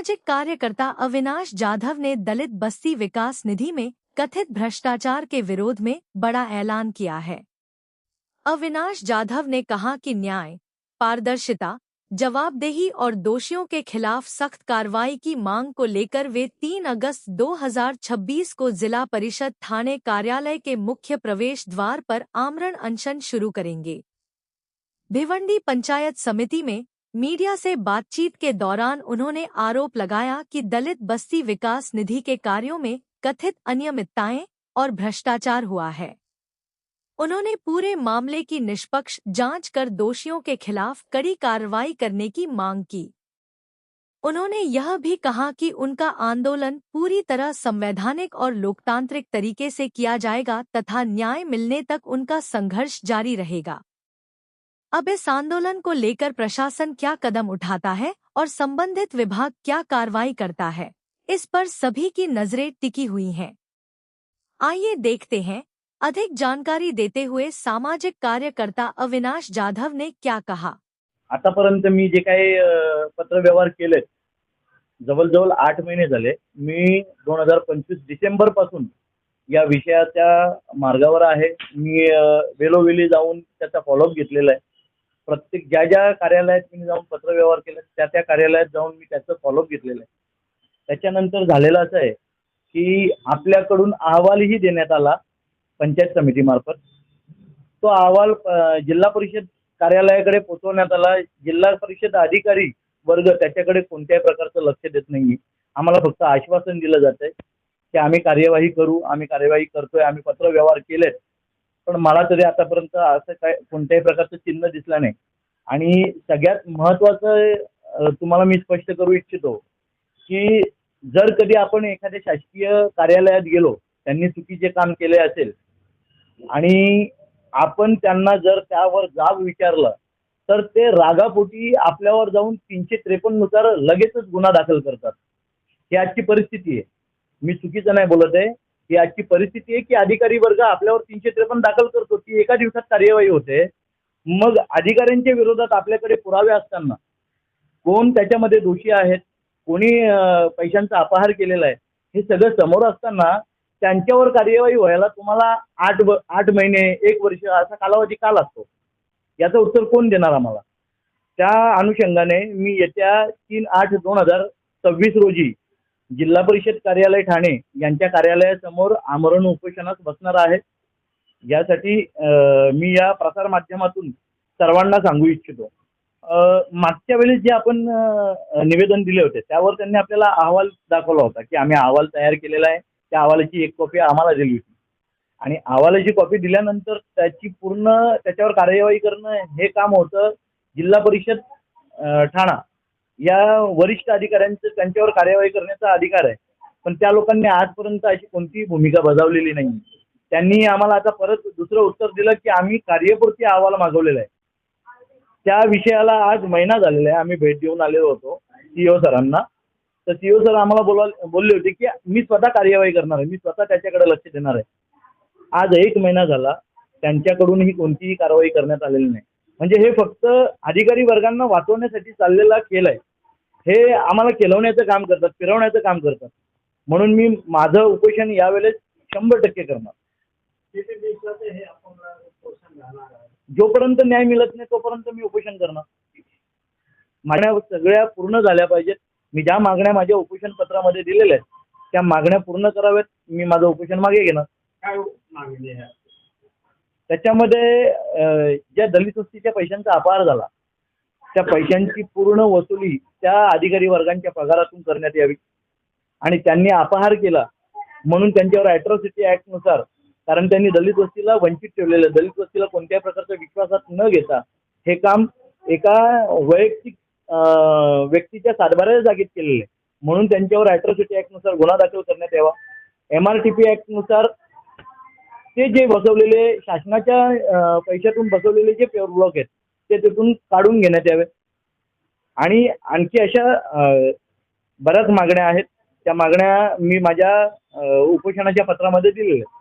सामाजिक कार्यकर्ता अविनाश जाधव ने दलित बस्ती विकास निधि में कथित भ्रष्टाचार के विरोध में बड़ा ऐलान किया है। अविनाश जाधव ने कहा कि न्याय, पारदर्शिता, जवाबदेही और दोषियों के खिलाफ सख्त कार्रवाई की मांग को लेकर वे 3 अगस्त 2026 को जिला परिषद थाने कार्यालय के मुख्य प्रवेश द्वार पर आमरण अनशन शुरू करेंगे। भिवंडी पंचायत समिति में मीडिया से बातचीत के दौरान उन्होंने आरोप लगाया कि दलित बस्ती विकास निधि के कार्यों में कथित अनियमितताएं और भ्रष्टाचार हुआ है। उन्होंने पूरे मामले की निष्पक्ष जांच कर दोषियों के खिलाफ कड़ी कार्रवाई करने की मांग की। उन्होंने यह भी कहा कि उनका आंदोलन पूरी तरह संवैधानिक और लोकतांत्रिक तरीके से किया जाएगा तथा न्याय मिलने तक उनका संघर्ष जारी रहेगा। अब इस आंदोलन को लेकर प्रशासन क्या कदम उठाता है और संबंधित विभाग क्या कार्रवाई करता है, इस पर सभी की नजरें टिकी हुई हैं। आइए देखते हैं अधिक जानकारी देते हुए सामाजिक कार्यकर्ता अविनाश जाधव ने क्या कहा। आतापर्यंत मी जे काही पत्रव्यवहार केले जवळजवळ 8 महिने झाले। मी 2025 डिसेंबर पासून या विषयाच्या मार्गावर आहे। मी वेळोवेळी जाऊन त्याचा फॉलोअप घेतलेला आहे। प्रत्येक ज्या कार्यालयात मी जाऊन पत्रव्यवहार केले त्या कार्यालयात जाऊन मी त्याचं फॉलोअप घेतलेलं आहे। त्याच्यानंतर झालेलं असं आहे की आपल्याकडून अहवालही देण्यात आला पंचायत समितीमार्फत। तो अहवाल जिल्हा परिषद कार्यालयाकडे पोहोचवण्यात आला। जिल्हा परिषद अधिकारी वर्ग त्याच्याकडे कोणत्याही प्रकारचं लक्ष देत नाही। आम्हाला फक्त आश्वासन दिलं जातंय की आम्ही कार्यवाही करू, आम्ही कार्यवाही करतोय, आम्ही पत्रव्यवहार केलेत, पण मला तरी आतापर्यंत असं काय कोणत्याही प्रकारचं चिन्ह दिसलं नाही। आणि सगळ्यात महत्त्वाचं तुम्हाला मी स्पष्ट करू इच्छितो की जर कधी आपण एखाद्या शासकीय कार्यालयात गेलो, त्यांनी चुकीचे काम केले असेल आणि आपण त्यांना जर त्यावर जाब विचारला तर ते रागापोटी आपल्यावर जाऊन 353 नुसार लगेचच गुन्हा दाखल करतात। ही आजची परिस्थिती आहे। मी चुकीचं नाही बोलत आहे। ही आजची परिस्थिती आहे की अधिकारी वर्ग आपल्यावर 353 दाखल करतो, ती एका दिवसात कार्यवाही होते। मग अधिकाऱ्यांच्या विरोधात आपल्याकडे पुरावे असताना कोण त्याच्यामध्ये दोषी आहेत, कोणी पैशांचा अपहार केलेला आहे, हे सगळं समोर असताना त्यांच्यावर कार्यवाही व्हायला तुम्हाला 8 महिने 1 वर्ष असा कालावधी का लागतो, याचं उत्तर कोण देणार आम्हाला? त्या अनुषंगाने मी येत्या 3/8/2026 रोजी जिल्हा परिषद कार्यालय ठाणे यांच्या कार्यालयासमोर आमरण उपोषणास बसणार आहे। यासाठी मी या प्रसार माध्यमातून सर्वांना सांगू इच्छितो। मागच्या वेळेस जे आपण निवेदन दिले होते त्यावर त्यांनी आपल्याला अहवाल दाखवला होता की आम्ही अहवाल तयार केलेला आहे। त्या अहवालाची एक कॉपी आम्हाला दिली होती आणि अहवालाची कॉपी दिल्यानंतर त्याची पूर्ण त्याच्यावर कार्यवाही करणं हे काम होतं जिल्हा परिषद ठाणा या वरिष्ठ अधिकाऱ्यांचं। त्यांच्यावर कार्यवाही करण्याचा अधिकार आहे, पण त्या लोकांनी आजपर्यंत अशी कोणतीही भूमिका बजावलेली नाही। त्यांनी आम्हाला आता परत दुसरं उत्तर दिलं की आम्ही कार्यपूर्ती अहवाल मागवलेला आहे। त्या विषयाला आज महिना झालेला आहे। आम्ही भेट देऊन आलेलो होतो सीओ सरांना, तर सीओ सर आम्हाला बोलले होते की मी स्वतः कार्यवाही करणार आहे, मी स्वतः त्याच्याकडे लक्ष देणार आहे। आज 1 महिना झाला, त्यांच्याकडूनही कोणतीही कारवाई करण्यात आलेली नाही। म्हणजे हे फक्त अधिकारी वर्गांना वाचवण्यासाठी चाललेला खेळ आहे। हे आम्हाला केलवण्याचं काम करतात, फिरवण्याचं काम करतात। म्हणून मी माझं उपोषण यावेळेस 100% करणार। जोपर्यंत न्याय मिळत नाही तोपर्यंत मी उपोषण करणार। मागण्या सगळ्या पूर्ण झाल्या पाहिजेत। मी ज्या मागण्या माझ्या उपोषण पत्रामध्ये दिलेल्या आहेत त्या मागण्या पूर्ण कराव्यात। मी माझं उपोषण मागे घेणार। काय मागणी आहे? त्याच्यामध्ये ज्या दलित वस्तीच्या पैशांचा अपहार झाला त्या पैशांची पूर्ण वसुली त्या अधिकारी वर्गांच्या पगारातून करण्यात यावी आणि त्यांनी अपहार केला म्हणून त्यांच्यावर अॅट्रॉसिटी ऍक्ट नुसार, कारण त्यांनी दलित वस्तीला वंचित ठेवलेलं, दलित वस्तीला कोणत्याही प्रकारच्या विश्वासात न घेता हे काम एका वैयक्तिक व्यक्तीच्या सातबाऱ्याच्या जागेत केलेले, म्हणून त्यांच्यावर अॅट्रॉसिटी ऍक्ट नुसार गुन्हा दाखल करण्यात यावा। MRTP ऍक्ट नुसार ते जे बसवलेले शासनाच्या पैशातून बसवलेले जे पेवर ब्लॉक आहेत ते तिथून काढून घेण्यात यावे। आणि आणखी अशा बऱ्याच मागण्या आहेत। त्या मागण्या मी माझ्या उपोषणाच्या पत्रामध्ये दिलेल्या आहेत।